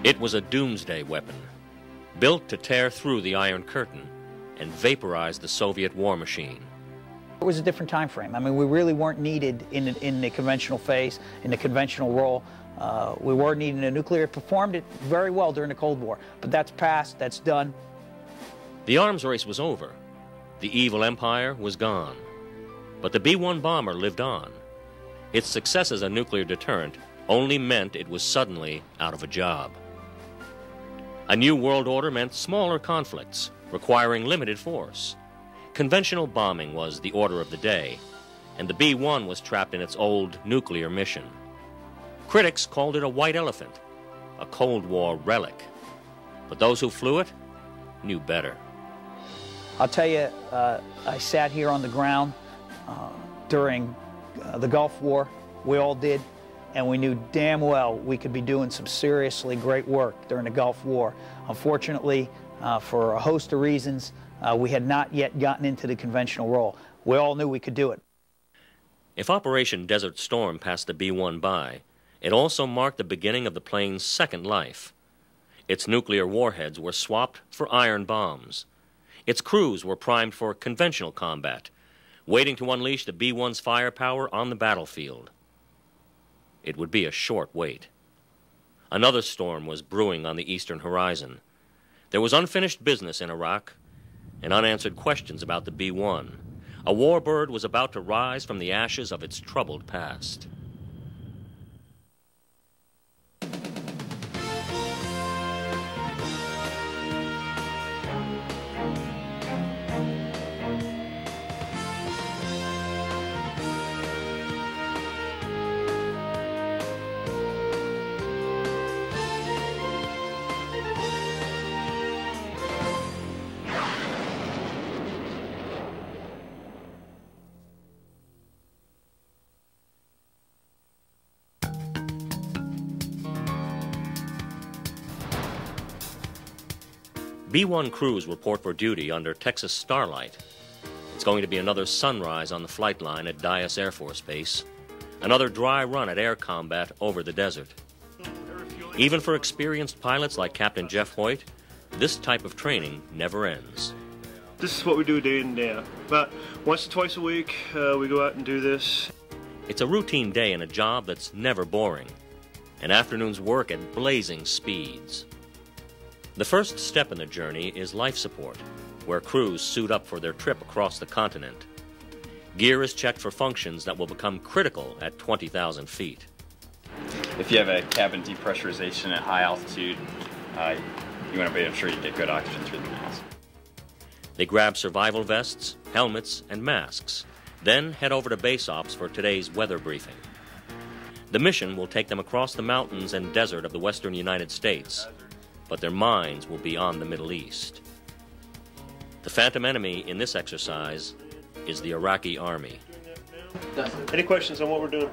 It was a doomsday weapon, built to tear through the Iron Curtain and vaporize the Soviet war machine. It was a different time frame. I mean, we really weren't needed in the conventional phase, in the conventional role. We weren't needed in a nuclear. It performed it very well during the Cold War, but that's past, that's done. The arms race was over. The evil empire was gone. But the B-1 bomber lived on. Its success as a nuclear deterrent only meant it was suddenly out of a job. A new world order meant smaller conflicts, requiring limited force. Conventional bombing was the order of the day, and the B-1 was trapped in its old nuclear mission. Critics called it a white elephant, a Cold War relic. But those who flew it knew better. I'll tell you, I sat here on the ground during the Gulf War. We all did, and we knew damn well we could be doing some seriously great work during the Gulf War. Unfortunately, for a host of reasons, we had not yet gotten into the conventional role. We all knew we could do it. If Operation Desert Storm passed the B-1 by, it also marked the beginning of the plane's second life. Its nuclear warheads were swapped for iron bombs. Its crews were primed for conventional combat, waiting to unleash the B-1's firepower on the battlefield. It would be a short wait. Another storm was brewing on the eastern horizon. There was unfinished business in Iraq and unanswered questions about the B-1. A warbird was about to rise from the ashes of its troubled past. B-1 crews report for duty under Texas Starlight. It's going to be another sunrise on the flight line at Dyess Air Force Base, another dry run at air combat over the desert. Even for experienced pilots like Captain Jeff Hoyt, this type of training never ends. This is what we do day in and day out. About once or twice a week, we go out and do this. It's a routine day in a job that's never boring, an afternoon's work at blazing speeds. The first step in the journey is life support, where crews suit up for their trip across the continent. Gear is checked for functions that will become critical at 20,000 feet. If you have a cabin depressurization at high altitude, you want to be sure you get good oxygen through the mask. They grab survival vests, helmets, and masks, then head over to base ops for today's weather briefing. The mission will take them across the mountains and desert of the western United States, but their minds will be on the Middle East. The phantom enemy in this exercise is the Iraqi army. Any questions on what we're doing?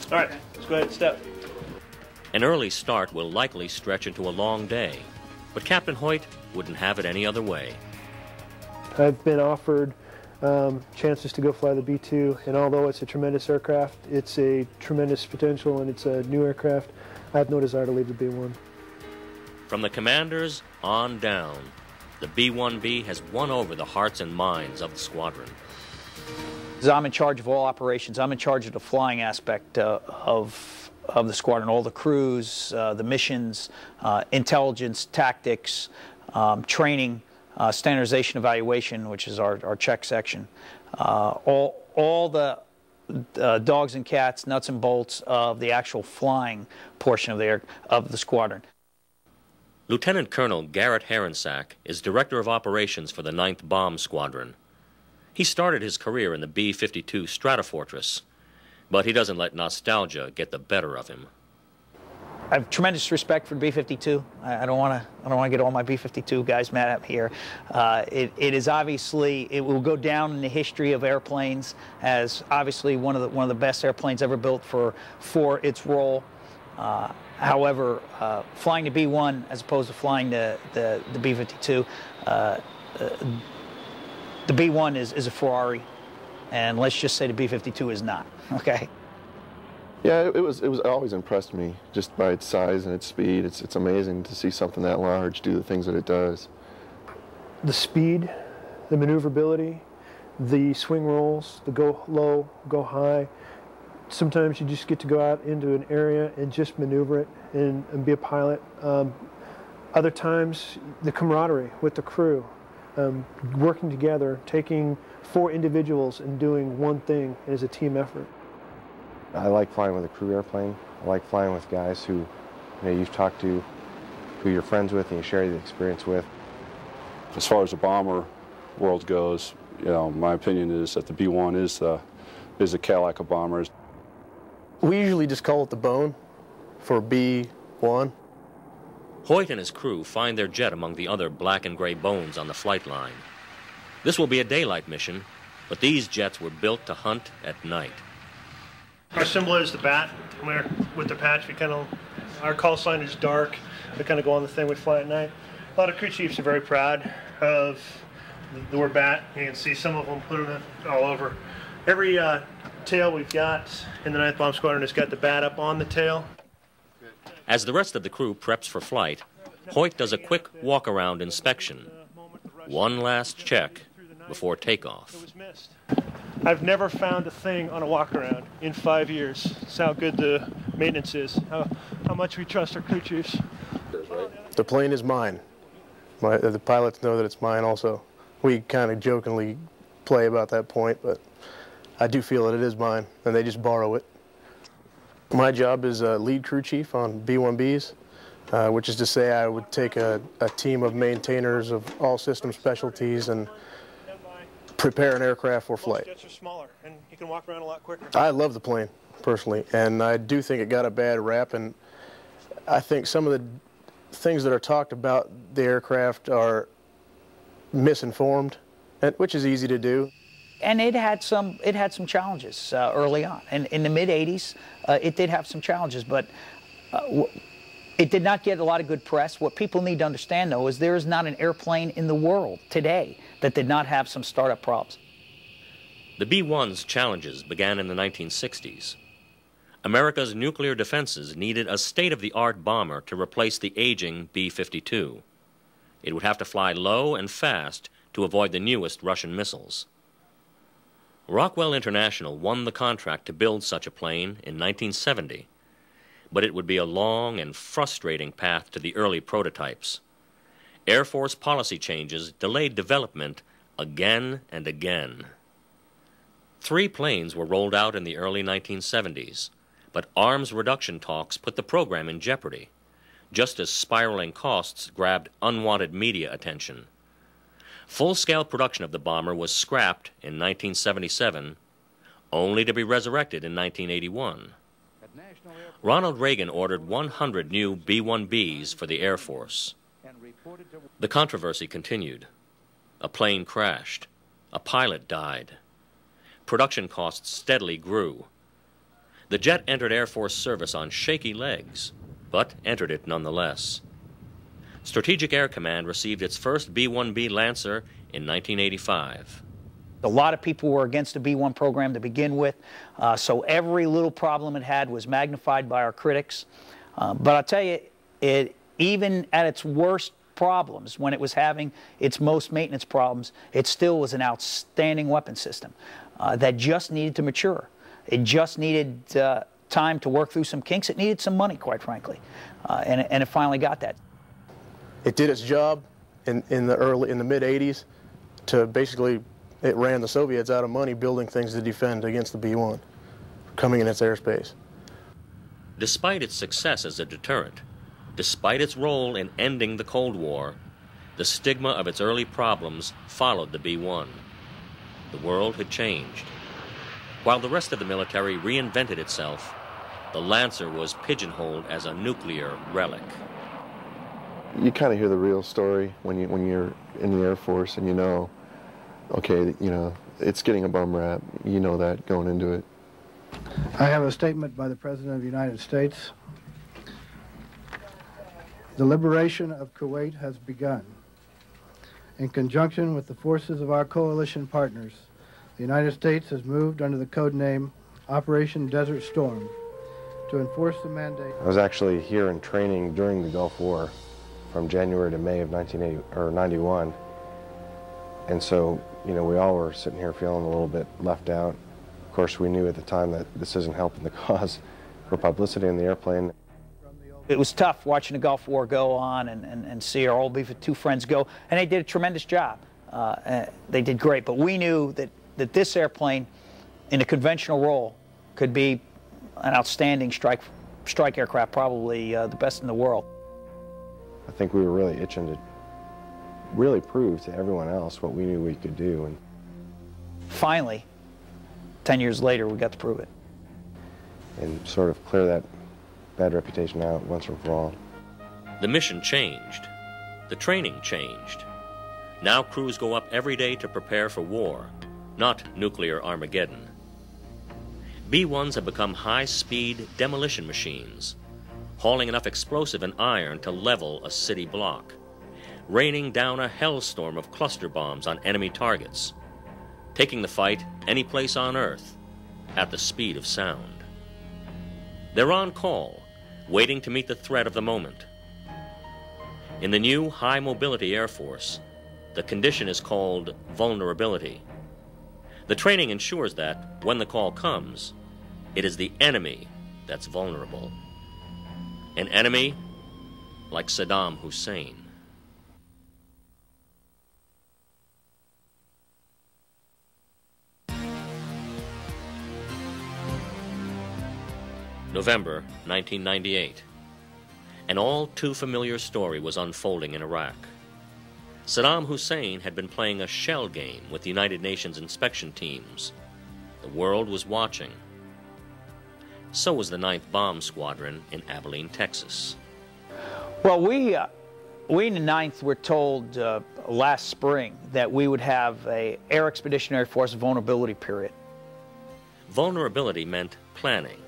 All right, let's go ahead and step. An early start will likely stretch into a long day, but Captain Hoyt wouldn't have it any other way. I've been offered chances to go fly the B-2, and although it's a tremendous aircraft, it's a tremendous potential, and it's a new aircraft, I have no desire to leave the B-1. From the commanders on down, the B-1B has won over the hearts and minds of the squadron. I'm in charge of all operations. I'm in charge of the flying aspect of the squadron, all the crews, the missions, intelligence, tactics, training, standardization evaluation, which is our check section. All the dogs and cats, nuts and bolts of the actual flying portion of the squadron. Lieutenant Colonel Garrett Herensack is Director of Operations for the 9th Bomb Squadron. He started his career in the B-52 Stratofortress, but he doesn't let nostalgia get the better of him. I have tremendous respect for B-52. I don't want to get all my B-52 guys mad at me here. It is obviously, it will go down in the history of airplanes as obviously one of the best airplanes ever built for its role. However, flying the B-1 as opposed to flying the B-52, the B-1 is a Ferrari, and let's just say the B-52 is not, okay? Yeah, it always impressed me just by its size and its speed. It's amazing to see something that large do the things that it does. The speed, the maneuverability, the swing rolls, the go low, go high. Sometimes you just get to go out into an area and just maneuver it and be a pilot. Other times, the camaraderie with the crew, working together, taking 4 individuals and doing one thing as a team effort. I like flying with a crew airplane. I like flying with guys who you've talked to, who you're friends with and you share the experience with. As far as the bomber world goes, my opinion is that the B-1 is the Cadillac of bombers. We usually just call it the bone for B-1. Hoyt and his crew find their jet among the other black and gray bones on the flight line. This will be a daylight mission, but these jets were built to hunt at night. Our symbol is the bat. With the patch, our call sign is dark. We kind of go on the thing we fly at night. A lot of crew chiefs are very proud of the word bat. You can see some of them putting it all over. Every tail we've got in the 9th Bomb Squadron has got the bat up on the tail. As the rest of the crew preps for flight, Hoyt does a quick walk-around inspection. One last check before takeoff. I've never found a thing on a walk-around in 5 years. That's how good the maintenance is, how much we trust our crew chiefs. The plane is mine. The pilots know that it's mine also. We kind of jokingly play about that point, but I do feel that it is mine, and they just borrow it. My job is lead crew chief on B-1Bs, which is to say I would take a team of maintainers of all system specialties and prepare an aircraft for flight. Jets are smaller, and you can walk around a lot quicker. I love the plane, personally, and I do think it got a bad rap, and I think some of the things that are talked about the aircraft are misinformed, which is easy to do. And it had some challenges early on. And in the mid-'80s, it did have some challenges, but it did not get a lot of good press. What people need to understand, though, is there is not an airplane in the world today that did not have some startup problems. The B-1's challenges began in the 1960s. America's nuclear defenses needed a state-of-the-art bomber to replace the aging B-52. It would have to fly low and fast to avoid the newest Russian missiles. Rockwell International won the contract to build such a plane in 1970, but it would be a long and frustrating path to the early prototypes. Air Force policy changes delayed development again and again. 3 planes were rolled out in the early 1970s, but arms reduction talks put the program in jeopardy, just as spiraling costs grabbed unwanted media attention. Full-scale production of the bomber was scrapped in 1977, only to be resurrected in 1981. Ronald Reagan ordered 100 new B-1Bs for the Air Force. The controversy continued. A plane crashed. A pilot died. Production costs steadily grew. The jet entered Air Force service on shaky legs, but entered it nonetheless. Strategic Air Command received its first B-1B Lancer in 1985. A lot of people were against the B-1 program to begin with, so every little problem it had was magnified by our critics. But I'll tell you, even at its worst problems, when it was having its most maintenance problems, it still was an outstanding weapon system that just needed to mature. It just needed time to work through some kinks. It needed some money, quite frankly, and it finally got that. It did its job in the mid-'80s to basically, it ran the Soviets out of money building things to defend against the B-1 coming in its airspace. Despite its success as a deterrent, despite its role in ending the Cold War, the stigma of its early problems followed the B-1. The world had changed. While the rest of the military reinvented itself, the Lancer was pigeonholed as a nuclear relic. You kind of hear the real story when you're in the Air Force and you know, okay, it's getting a bum rap. You know that going into it. I have a statement by the President of the United States. The liberation of Kuwait has begun. In conjunction with the forces of our coalition partners, the United States has moved under the code name Operation Desert Storm to enforce the mandate. I was actually here in training during the Gulf War from January to May of 1991. And so, you know, we all were sitting here feeling a little bit left out. Of course, we knew at the time that this isn't helping the cause for publicity in the airplane. It was tough watching the Gulf War go on and see our old B-52 friends go, and they did a tremendous job. They did great, but we knew that this airplane, in a conventional role, could be an outstanding strike aircraft, probably the best in the world. I think we were really itching to really prove to everyone else what we knew we could do. And finally, 10 years later, we got to prove it. And sort of clear that bad reputation out once and for all. The mission changed. The training changed. Now crews go up every day to prepare for war, not nuclear Armageddon. B-1s have become high-speed demolition machines, hauling enough explosive and iron to level a city block, raining down a hellstorm of cluster bombs on enemy targets, taking the fight any place on Earth at the speed of sound. They're on call, waiting to meet the threat of the moment. In the new high-mobility Air Force, the condition is called vulnerability. The training ensures that, when the call comes, it is the enemy that's vulnerable. An enemy like Saddam Hussein. November 1998. An all too familiar story was unfolding in Iraq. Saddam Hussein had been playing a shell game with the United Nations inspection teams. The world was watching. So was the 9th Bomb Squadron in Abilene, Texas. Well, we in the 9th were told last spring that we would have an Air Expeditionary Force vulnerability period. Vulnerability meant planning,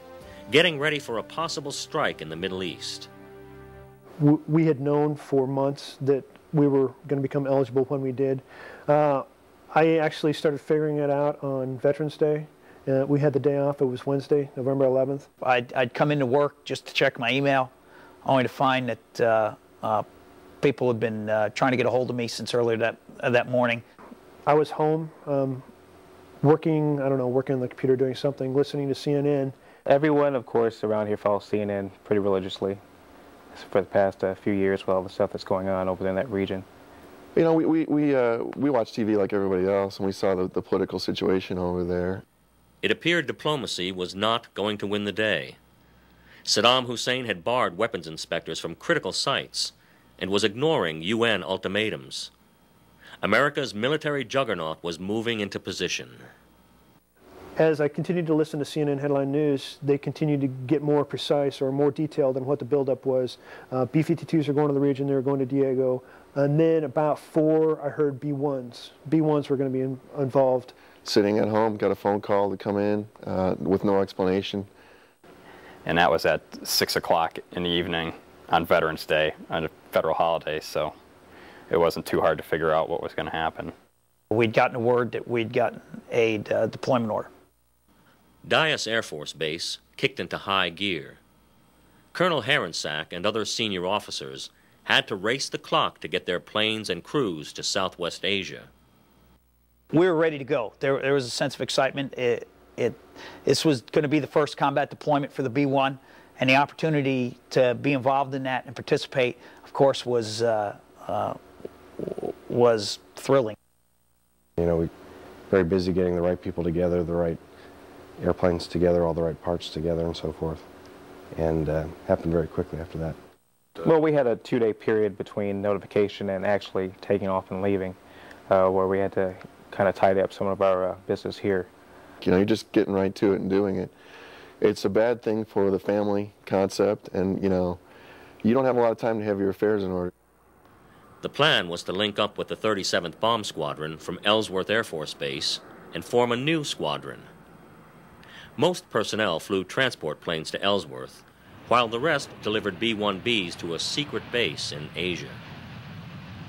getting ready for a possible strike in the Middle East. We had known for months that we were going to become eligible when we did. I actually started figuring it out on Veterans Day. We had the day off. It was Wednesday, November 11th. I'd come into work just to check my email, only to find that people had been trying to get a hold of me since earlier that morning. I was home working, I don't know, working on the computer doing something, listening to CNN. Everyone, of course, around here follows CNN pretty religiously for the past few years with all the stuff that's going on over there in that region. You know, we watch TV like everybody else, and we saw the political situation over there. It appeared diplomacy was not going to win the day. Saddam Hussein had barred weapons inspectors from critical sites and was ignoring UN ultimatums. America's military juggernaut was moving into position. As I continued to listen to CNN headline news, they continued to get more precise or more detailed than what the buildup was. B-52s are going to the region, they were going to Diego. And then about 4, I heard B-1s. B-1s were going to be involved. Sitting at home, got a phone call to come in with no explanation. And that was at 6 o'clock in the evening on Veterans Day, on a federal holiday, so it wasn't too hard to figure out what was going to happen. We'd gotten a word that we'd gotten a deployment order. Dyess Air Force Base kicked into high gear. Colonel Herensack and other senior officers had to race the clock to get their planes and crews to Southwest Asia. We were ready to go. There was a sense of excitement. This was going to be the first combat deployment for the B-1, and the opportunity to be involved in that and participate, of course, was thrilling. You know, we were very busy getting the right people together, the right airplanes together, all the right parts together, and so forth. And happened very quickly after that. Well, we had a 2-day period between notification and actually taking off and leaving, where we had to kind of tidy up some of our business here. You know, you're just getting right to it and doing it. It's a bad thing for the family concept, and, you know, you don't have a lot of time to have your affairs in order. The plan was to link up with the 37th Bomb Squadron from Ellsworth Air Force Base and form a new squadron. Most personnel flew transport planes to Ellsworth, while the rest delivered B-1Bs to a secret base in Asia.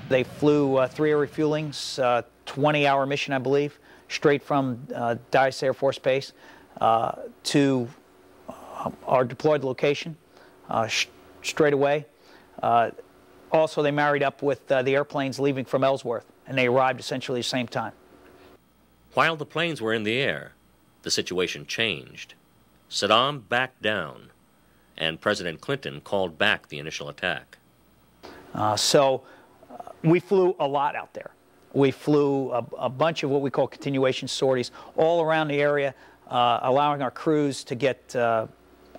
They flew 3 air refuelings, 20-hour mission, I believe, straight from Dyess Air Force Base to our deployed location straight away. Also, they married up with the airplanes leaving from Ellsworth, and they arrived essentially at the same time. While the planes were in the air, the situation changed. Saddam backed down, and President Clinton called back the initial attack. We flew a lot out there. We flew a bunch of what we call continuation sorties all around the area, allowing our crews to get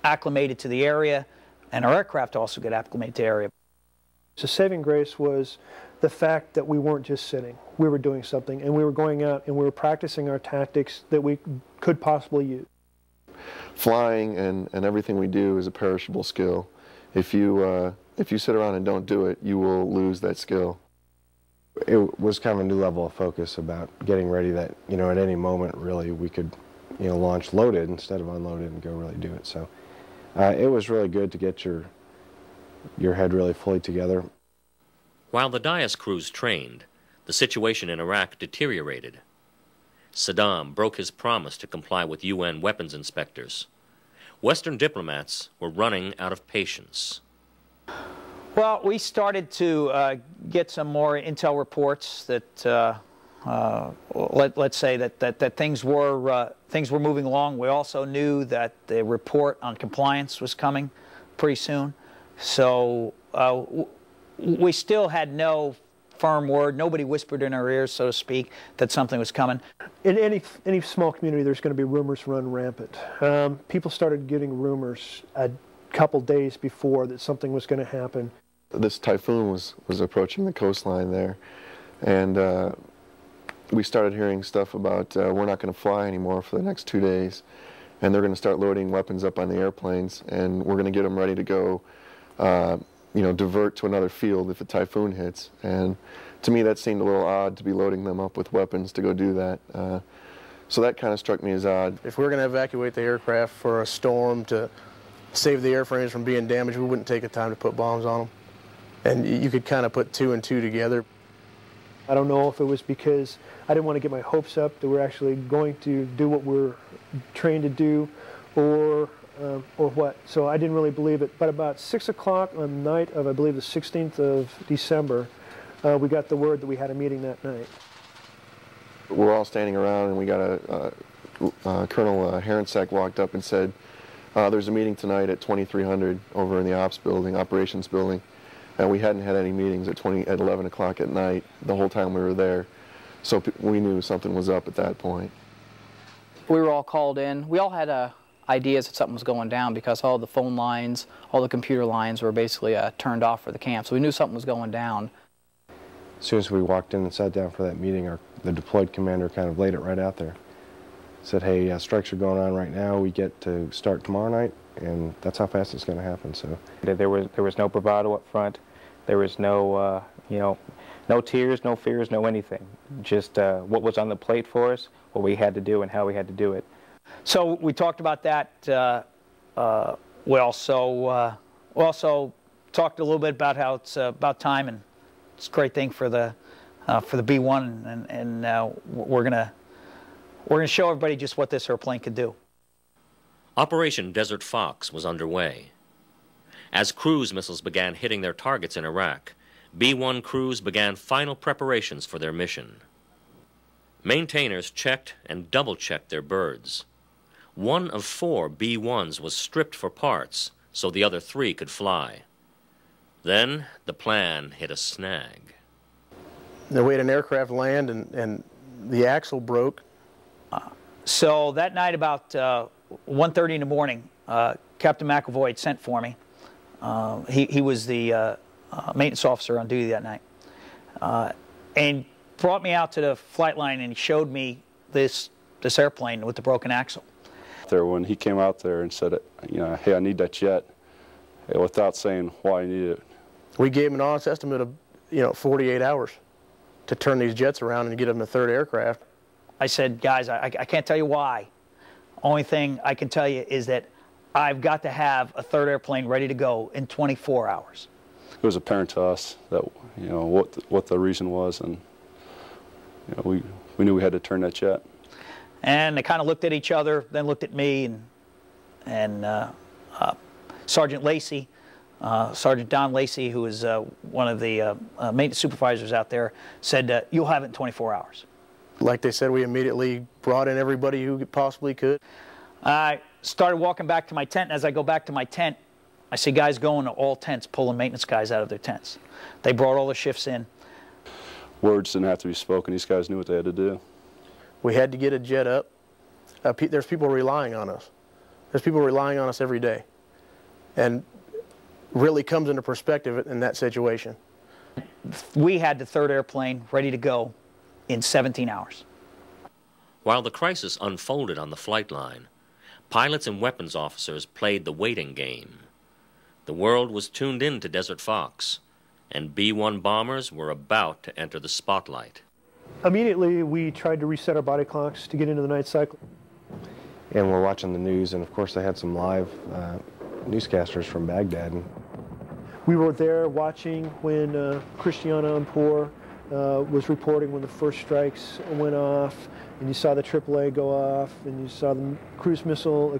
acclimated to the area, and our aircraft also get acclimated to the area. The saving grace was the fact that we weren't just sitting. We were doing something, and we were going out and we were practicing our tactics that we could possibly use. Flying and everything we do is a perishable skill. If you sit around and don't do it, you will lose that skill. It was kind of a new level of focus about getting ready that, you know, at any moment really we could, you know, launch loaded instead of unloaded and go really do it. So it was really good to get your head really fully together. While the Dias crews trained, the situation in Iraq deteriorated. Saddam broke his promise to comply with UN weapons inspectors. Western diplomats were running out of patience. Well, we started to get some more intel reports that, let's say that things were moving along. We also knew that the report on compliance was coming pretty soon. So we still had no firm word. Nobody whispered in our ears, so to speak, that something was coming. In any small community, there's going to be rumors run rampant. People started getting rumors a couple days before that something was going to happen. This typhoon was approaching the coastline there, and we started hearing stuff about we're not going to fly anymore for the next 2 days, and they're going to start loading weapons up on the airplanes, and we're going to get them ready to go, you know, divert to another field if a typhoon hits. And to me, that seemed a little odd to be loading them up with weapons to go do that. So that kind of struck me as odd. If we were going to evacuate the aircraft for a storm to save the airframes from being damaged, we wouldn't take the time to put bombs on them. And you could kind of put two and two together. I don't know if it was because I didn't want to get my hopes up that we're actually going to do what we're trained to do, or what. So I didn't really believe it. But about 6 o'clock on the night of, I believe, the 16th of December, we got the word that we had a meeting that night. We're all standing around, and we got Colonel Herensack walked up and said, there's a meeting tonight at 2300 over in the ops building, operations building. And we hadn't had any meetings at 11 o'clock at night the whole time we were there. So we knew something was up at that point. We were all called in. We all had ideas that something was going down because all the phone lines, all the computer lines were basically turned off for the camp. So we knew something was going down. As soon as we walked in and sat down for that meeting, the deployed commander kind of laid it right out there. Said, hey, strikes are going on right now. We get to start tomorrow night, and that's how fast it's going to happen. So there was no bravado up front. There was no, you know, no tears, no fears, no anything. Just what was on the plate for us, what we had to do, and how we had to do it. So we talked about that. We also talked a little bit about how it's about time, and it's a great thing for the B-1, and we're gonna show everybody just what this airplane could do. Operation Desert Fox was underway. As cruise missiles began hitting their targets in Iraq, B-1 crews began final preparations for their mission. Maintainers checked and double-checked their birds. 1 of 4 B-1s was stripped for parts so the other 3 could fly. Then the plan hit a snag. We had an aircraft land, and the axle broke. So that night about 1:30 in the morning, Captain McAvoy had sent for me. He was the maintenance officer on duty that night, and brought me out to the flight line, and he showed me this airplane with the broken axle. When he came out there and said, you know, hey, I need that jet, without saying why I needed it. We gave him an honest estimate of, 48 hours to turn these jets around and get them a third aircraft. I said, guys, I can't tell you why. Only thing I can tell you is that I've got to have a third airplane ready to go in 24 hours. It was apparent to us that, what the reason was, and we knew we had to turn that jet. And they kind of looked at each other, then looked at me, and Sergeant Lacey, Sergeant Don Lacey, who is one of the maintenance supervisors out there, said, you'll have it in 24 hours. Like they said, we immediately brought in everybody who possibly could. I started walking back to my tent, and as I go back to my tent, I see guys going to all tents, pulling maintenance guys out of their tents. They brought all the shifts in. Words didn't have to be spoken. These guys knew what they had to do. We had to get a jet up. There's people relying on us. There's people relying on us every day. And really comes into perspective in that situation. We had the third airplane ready to go in 17 hours. While the crisis unfolded on the flight line, pilots and weapons officers played the waiting game. The world was tuned in to Desert Fox, and B-1 bombers were about to enter the spotlight. Immediately, we tried to reset our body clocks to get into the night cycle. And we're watching the news, and of course they had some live newscasters from Baghdad. We were there watching when Cristiano Ampur was reporting when the first strikes went off, and you saw the AAA go off, and you saw the cruise missile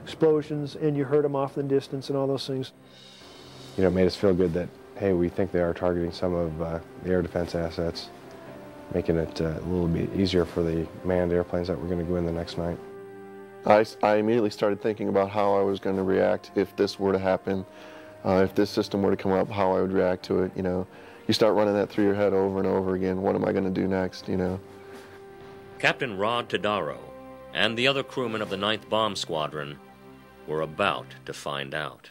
explosions, and you heard them off in the distance and all those things. You know, it made us feel good that, hey, we think they are targeting some of the air defense assets, making it a little bit easier for the manned airplanes that were going to go in the next night. I immediately started thinking about how I was going to react if this were to happen, if this system were to come up, how I would react to it, you know. You start running that through your head over and over again. What am I going to do next, you know? Captain Rod Todaro and the other crewmen of the 9th Bomb Squadron were about to find out.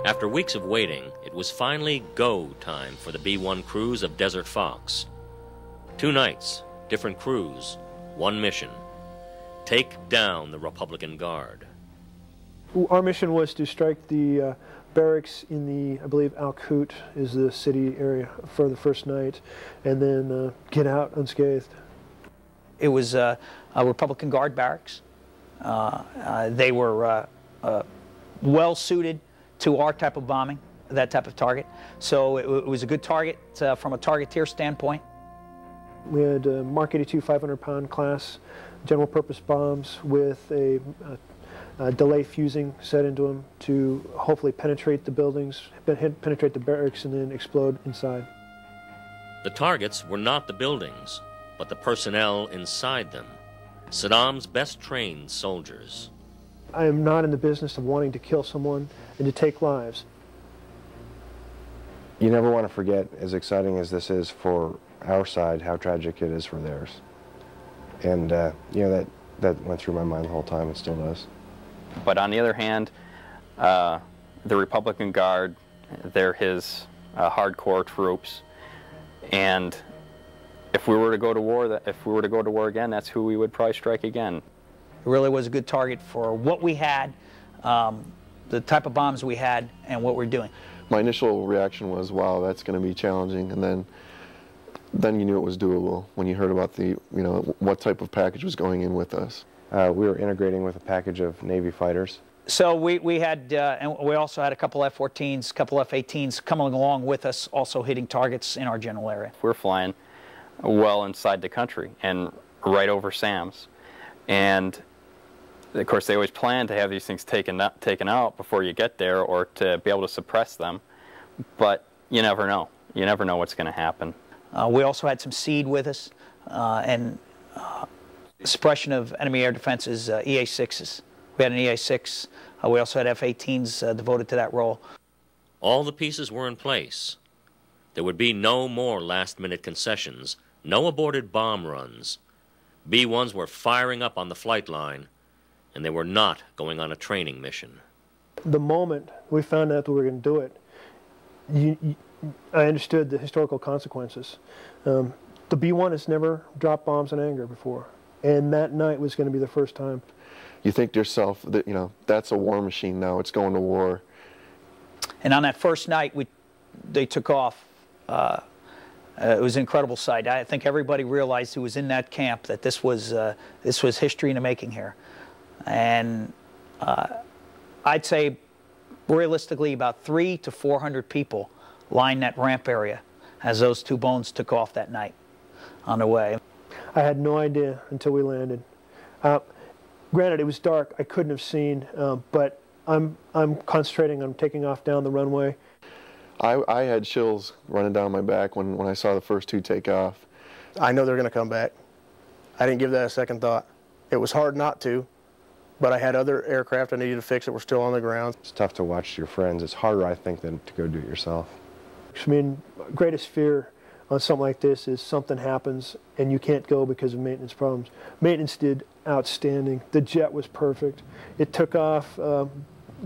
After weeks of waiting, it was finally go time for the B-1 crews of Desert Fox. 2 nights, different crews, one mission: take down the Republican Guard. Our mission was to strike the barracks in the, I believe, Al-Qut is the city area for the first night, and then get out unscathed. It was a Republican Guard barracks. They were well suited to our type of bombing, that type of target. So it was a good target from a targeteer standpoint. We had Mark 82 500-pound class general purpose bombs with a delay fusing set into them to hopefully penetrate the buildings, penetrate the barracks, and then explode inside. The targets were not the buildings, but the personnel inside them, Saddam's best trained soldiers. I am not in the business of wanting to kill someone and to take lives. You never want to forget, as exciting as this is for our side, how tragic it is for theirs. And, you know, that went through my mind the whole time, it still does. But on the other hand, the Republican Guard, they're his hardcore troops, and if we were to go to war, again, that's who we would probably strike again. It really was a good target for what we had, the type of bombs we had, and what we're doing. My initial reaction was, wow, that's going to be challenging, and then you knew it was doable when you heard about the, you know, what type of package was going in with us. We were integrating with a package of Navy fighters. So we had, and we also had a couple F-14s, a couple F-18s coming along with us, also hitting targets in our general area. We're flying well inside the country and right over SAMs. And of course, they always plan to have these things taken out before you get there, or to be able to suppress them. But you never know. You never know what's going to happen. We also had some SEAD with us, and suppression of enemy air defenses, EA-6s. We had an EA-6. We also had F-18s devoted to that role. All the pieces were in place. There would be no more last-minute concessions, no aborted bomb runs. B-1s were firing up on the flight line, and they were not going on a training mission. The moment we found out that we were going to do it, I understood the historical consequences. The B-1 has never dropped bombs in anger before, and that night was going to be the first time. You think to yourself that, you know, that's a war machine now, it's going to war. And on that first night, they took off. It was an incredible sight. I think everybody realized who was in that camp that this was history in the making here. And I'd say realistically about 300 to 400 people lined that ramp area as those two bones took off that night on the way. I had no idea until we landed. Granted, it was dark. I couldn't have seen, but I'm concentrating on taking off down the runway. I had chills running down my back when I saw the first two take off. I know they're going to come back. I didn't give that a second thought. It was hard not to, but I had other aircraft I needed to fix that were still on the ground. It's tough to watch your friends. It's harder, I think, than to go do it yourself. I mean, greatest fear on something like this is something happens and you can't go because of maintenance problems. Maintenance did outstanding. The jet was perfect. It took off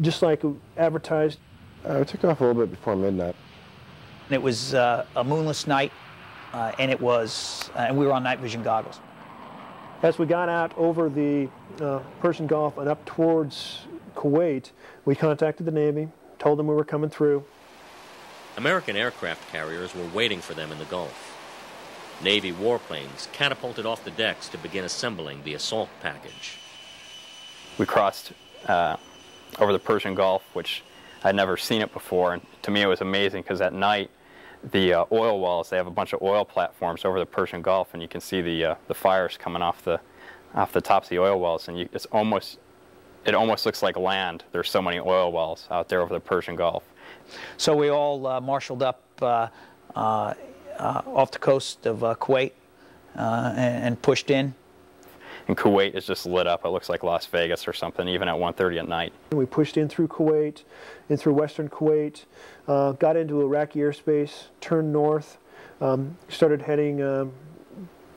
just like advertised. It took off a little bit before midnight. It was a moonless night, and we were on night vision goggles. As we got out over the Persian Gulf and up towards Kuwait, we contacted the Navy, told them we were coming through. American aircraft carriers were waiting for them in the Gulf. Navy warplanes catapulted off the decks to begin assembling the assault package. We crossed over the Persian Gulf, which I'd never seen it before, and to me it was amazing because at night the oil wells, they have a bunch of oil platforms over the Persian Gulf, and you can see the fires coming off the tops of the oil wells, and it almost looks like land. There's so many oil wells out there over the Persian Gulf. So we all marshaled up off the coast of Kuwait and pushed in. And Kuwait is just lit up. It looks like Las Vegas or something, even at 1:30 at night. We pushed in through Kuwait, in through western Kuwait, got into Iraqi airspace, turned north, started heading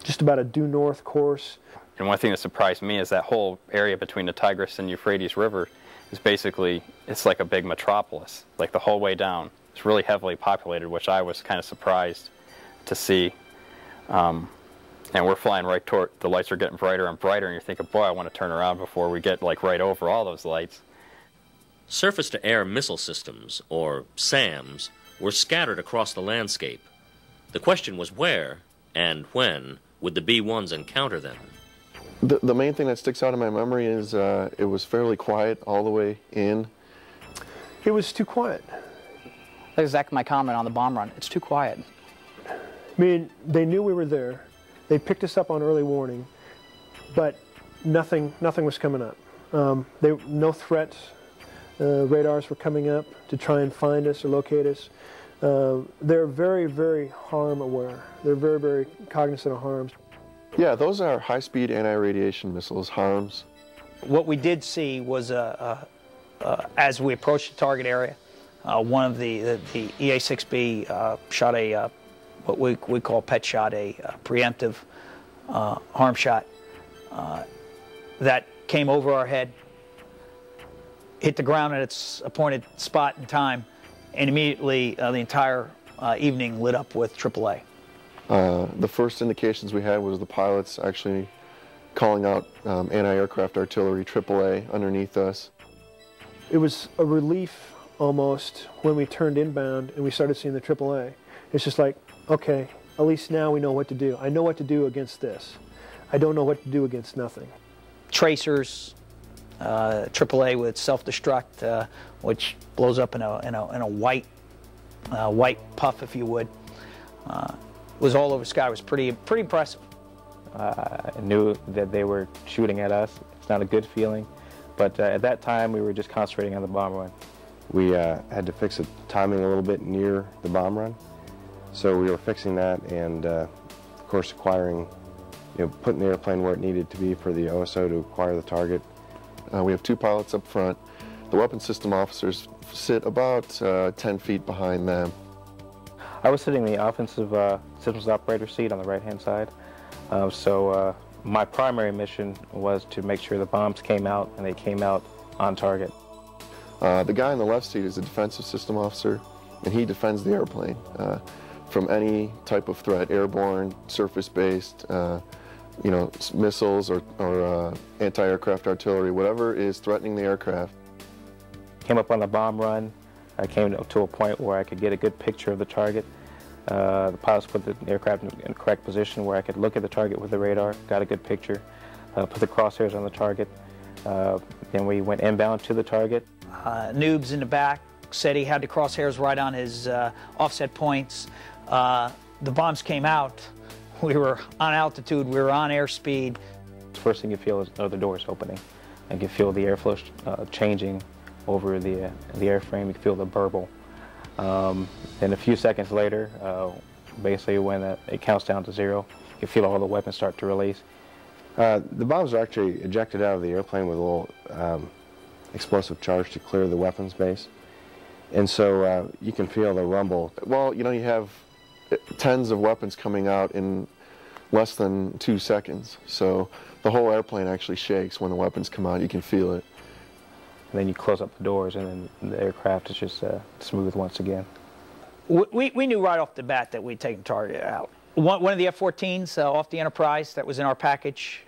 just about a due north course. And one thing that surprised me is that whole area between the Tigris and Euphrates River is basically, it's like a big metropolis, like the whole way down. It's really heavily populated, which I was kind of surprised to see. And we're flying right toward, the lights are getting brighter and brighter, and you're thinking, boy, I want to turn around before we get like right over all those lights. Surface-to-air missile systems, or SAMs, were scattered across the landscape. The question was where and when would the B-1s encounter them? The main thing that sticks out in my memory is it was fairly quiet all the way in. It was too quiet. That's exactly my comment on the bomb run. It's too quiet. I mean, they knew we were there. They picked us up on early warning, but nothing was coming up. No threat radars were coming up to try and find us or locate us. They're very, very harm aware. They're very, very cognizant of harms. Yeah, those are high-speed anti-radiation missiles, HARMs. What we did see was, as we approached the target area, one of the EA-6B shot a what we call pet shot, a preemptive harm shot that came over our head, hit the ground at its appointed spot and time, and immediately the entire evening lit up with AAA. The first indications we had was the pilots actually calling out anti-aircraft artillery, AAA, underneath us. It was a relief almost when we turned inbound and we started seeing the AAA. It's just like, okay, at least now we know what to do. I know what to do against this. I don't know what to do against nothing. Tracers, AAA with self-destruct, which blows up in a white puff, if you would. Was all over the sky. It was pretty impressive. I knew that they were shooting at us. It's not a good feeling, but at that time we were just concentrating on the bomb run. We had to fix the timing a little bit near the bomb run, so we were fixing that and, of course, acquiring, putting the airplane where it needed to be for the OSO to acquire the target. We have two pilots up front. The weapons system officers sit about 10 feet behind them. I was sitting in the offensive systems operator seat on the right-hand side. So my primary mission was to make sure the bombs came out, and they came out on target. The guy in the left seat is a defensive system officer, and he defends the airplane from any type of threat, airborne, surface-based, missiles or anti-aircraft artillery, whatever is threatening the aircraft. Came up on the bomb run. I came to a point where I could get a good picture of the target. The pilots put the aircraft in the correct position where I could look at the target with the radar, got a good picture, put the crosshairs on the target. Then we went inbound to the target. Noobs in the back said he had the crosshairs right on his offset points. The bombs came out. We were on altitude, we were on airspeed. The first thing you feel is, oh, the door's opening. I could feel the airflow changing over the airframe. You could feel the burble. Then a few seconds later, basically when it counts down to 0, you can feel all the weapons start to release. The bombs are actually ejected out of the airplane with a little explosive charge to clear the weapons base. And so you can feel the rumble. Well, you know, you have tens of weapons coming out in less than 2 seconds. So the whole airplane actually shakes when the weapons come out. You can feel it. And then you close up the doors, and then the aircraft is just smooth once again. We knew right off the bat that we'd taken target out. One of the F-14s off the Enterprise that was in our package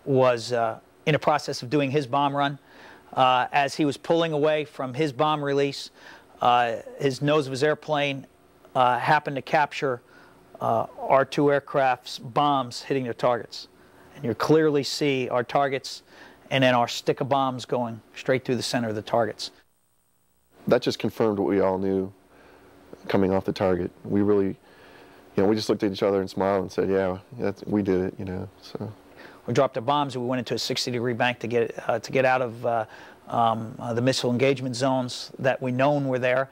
was in the process of doing his bomb run. As he was pulling away from his bomb release, his nose of his airplane happened to capture our 2 aircraft's bombs hitting their targets. And you clearly see our targets and then our stick of bombs going straight through the center of the targets. That just confirmed what we all knew coming off the target. We really, you know, we just looked at each other and smiled and said, yeah, we did it, you know. So we dropped the bombs and we went into a 60-degree bank to get out of the missile engagement zones that we known were there.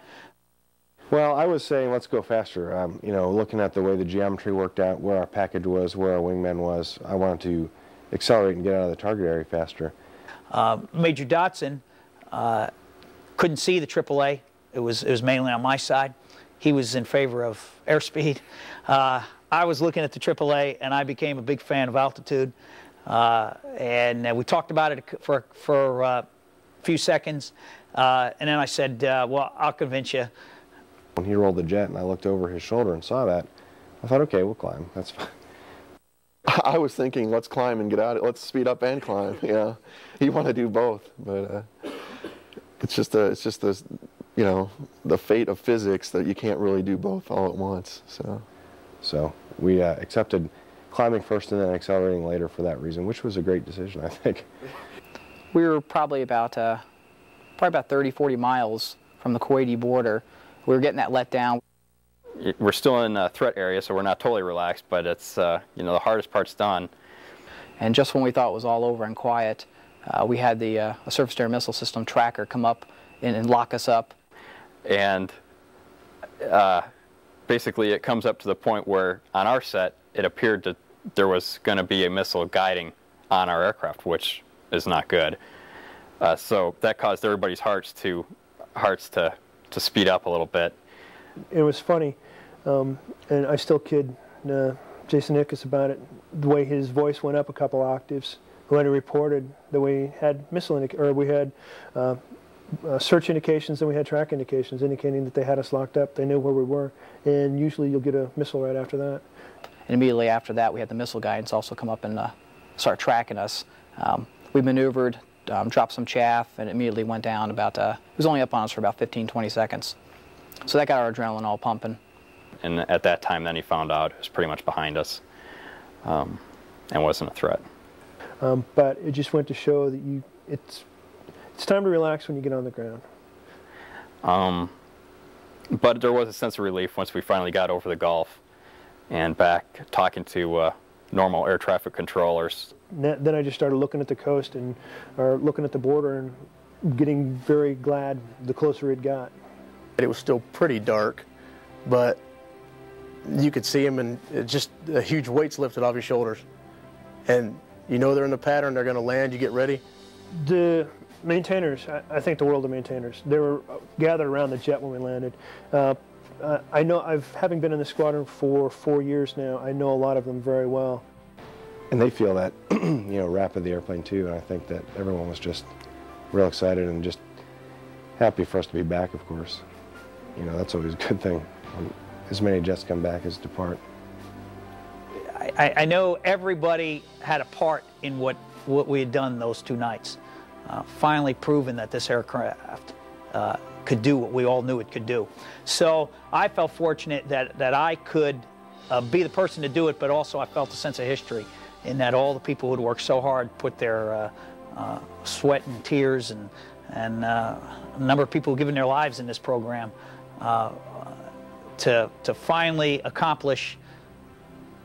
Well, I was saying let's go faster. You know, looking at the way the geometry worked out, where our package was, where our wingman was, I wanted to accelerate and get out of the target area faster. Major Dotson couldn't see the AAA. It was mainly on my side. He was in favor of airspeed. I was looking at the AAA, and I became a big fan of altitude. And we talked about it for a few seconds, and then I said, well, I'll convince you. When he rolled the jet and I looked over his shoulder and saw that, I thought, okay, we'll climb. That's fine. I was thinking, let's climb and get out. Let's speed up and climb. Yeah, you want to do both, but it's just this, you know, the fate of physics that you can't really do both all at once. So we accepted climbing first and then accelerating later for that reason, which was a great decision, I think. We were probably about 30, 40 miles from the Kuwaiti border. We were getting that let down. We're still in a threat area, so we're not totally relaxed, but it's, you know, the hardest part's done. And just when we thought it was all over and quiet, we had the surface-to-air missile system tracker come up and lock us up. And basically it comes up to the point where on our set it appeared that there was going to be a missile guiding on our aircraft, which is not good. So that caused everybody's hearts to speed up a little bit. It was funny, and I still kid Jason Ickes about it, the way his voice went up a couple octaves when he reported that we had search indications and we had track indications indicating that they had us locked up. They knew where we were, and usually you'll get a missile right after that. And immediately after that, we had the missile guidance also come up and start tracking us. We maneuvered, dropped some chaff, and immediately went down about, it was only up on us for about 15, 20 seconds. So that got our adrenaline all pumping. And at that time, then he found out it was pretty much behind us and wasn't a threat. But it just went to show that it's time to relax when you get on the ground. But there was a sense of relief once we finally got over the Gulf and back talking to normal air traffic controllers. Then I just started looking at the coast or looking at the border and getting very glad the closer it got. It was still pretty dark, but you could see them, and just huge weights lifted off your shoulders. And you know they're in the pattern, they're going to land, you get ready. The maintainers, I think the world of maintainers, they were gathered around the jet when we landed. I know, having been in the squadron for 4 years now, I know a lot of them very well. And they feel that, you know, rap of the airplane too, and I think that everyone was just real excited and just happy for us to be back, of course. You know, that's always a good thing. As many jets come back as depart. I know everybody had a part in what we had done those 2 nights. Finally proven that this aircraft could do what we all knew it could do. So I felt fortunate that I could be the person to do it, but also I felt a sense of history in that all the people who had worked so hard put their sweat and tears and a number of people giving their lives in this program to finally accomplish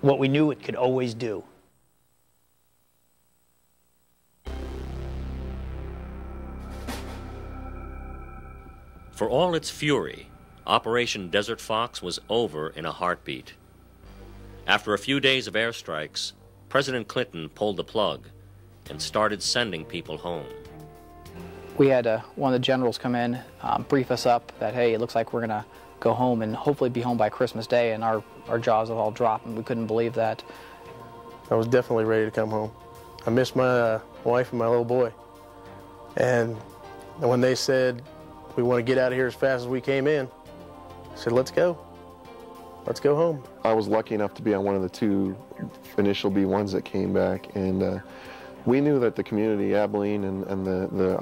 what we knew it could always do. For all its fury, Operation Desert Fox was over in a heartbeat. After a few days of airstrikes, President Clinton pulled the plug and started sending people home. We had one of the generals come in, brief us up that, hey, it looks like we're going to go home and hopefully be home by Christmas Day, and our jaws have all dropped, and we couldn't believe that. I was definitely ready to come home. I missed my wife and my little boy. And when they said, we want to get out of here as fast as we came in, I said, let's go. Let's go home. I was lucky enough to be on one of the 2 initial B-1s that came back, and we knew that the community, Abilene and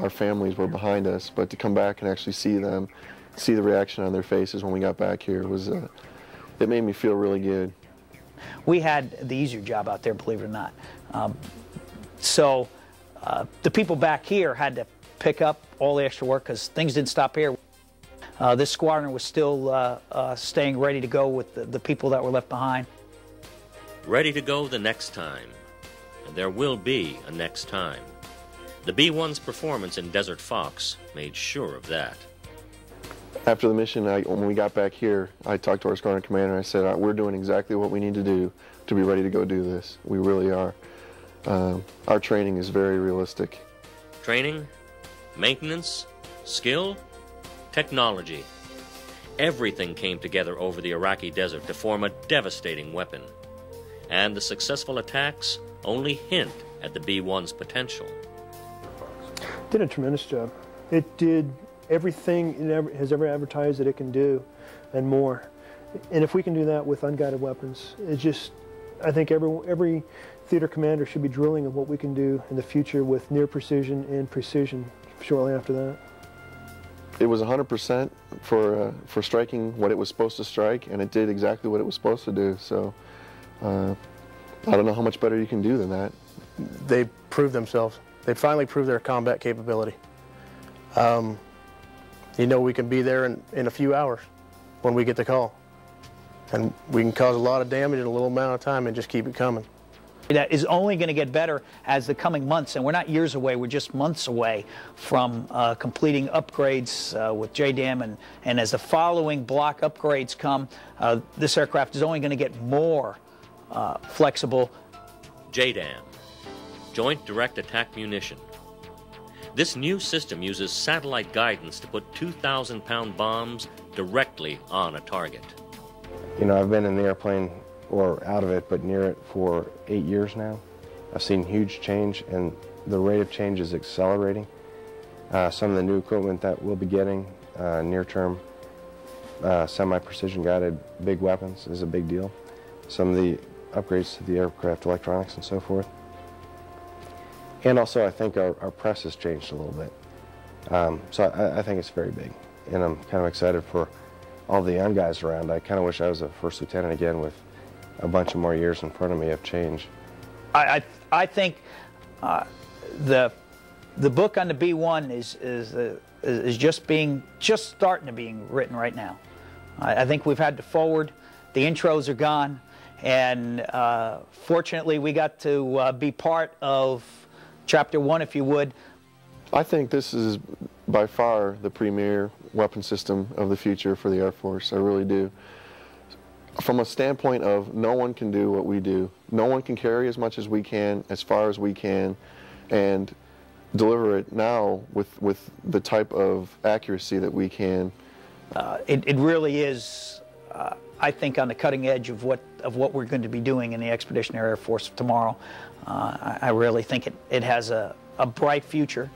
our families were behind us, but to come back and actually see them, see the reaction on their faces when we got back here was, it made me feel really good. We had the easier job out there, believe it or not. So the people back here had to pick up all the extra work because things didn't stop here. This squadron was still staying ready to go with the people that were left behind. Ready to go the next time. And there will be a next time. The B-1's performance in Desert Fox made sure of that. After the mission, when we got back here, I talked to our squadron commander and I said, we're doing exactly what we need to do to be ready to go do this. We really are. Our training is very realistic. Training, maintenance, skill, technology. Everything came together over the Iraqi desert to form a devastating weapon. And the successful attacks only hint at the B-1's potential. It did a tremendous job. It did everything it has ever advertised that it can do and more. And if we can do that with unguided weapons, it's just, I think every theater commander should be drilling on what we can do in the future with near precision and precision shortly after that. It was 100% for striking what it was supposed to strike, and it did exactly what it was supposed to do. So I don't know how much better you can do than that. They proved themselves. They finally proved their combat capability. You know, we can be there in a few hours when we get the call. And we can cause a lot of damage in a little amount of time and just keep it coming. That is only going to get better as the coming months, and we're not years away, we're just months away from completing upgrades with JDAM, and as the following block upgrades come, this aircraft is only going to get more flexible. JDAM, Joint Direct Attack Munition. This new system uses satellite guidance to put 2,000-pound bombs directly on a target. You know, I've been in the airplane, or out of it, but near it for 8 years now. I've seen huge change, and the rate of change is accelerating. Some of the new equipment that we'll be getting near term, semi-precision guided big weapons is a big deal. Some of the upgrades to the aircraft electronics and so forth. And also I think our press has changed a little bit. So I think it's very big, and I'm kind of excited for all the young guys around. I kind of wish I was a first lieutenant again with a bunch of more years in front of me of change. I think the book on the B-1 is just starting to being written right now. I think we've had the forward, the intros are gone, and fortunately we got to be part of Chapter 1, if you would. I think this is by far the premier weapon system of the future for the Air Force. I really do. From a standpoint of no one can do what we do. No one can carry as much as we can, as far as we can, and deliver it now with the type of accuracy that we can. It really is, I think, on the cutting edge of what we're going to be doing in the Expeditionary Air Force tomorrow. I really think it has a bright future.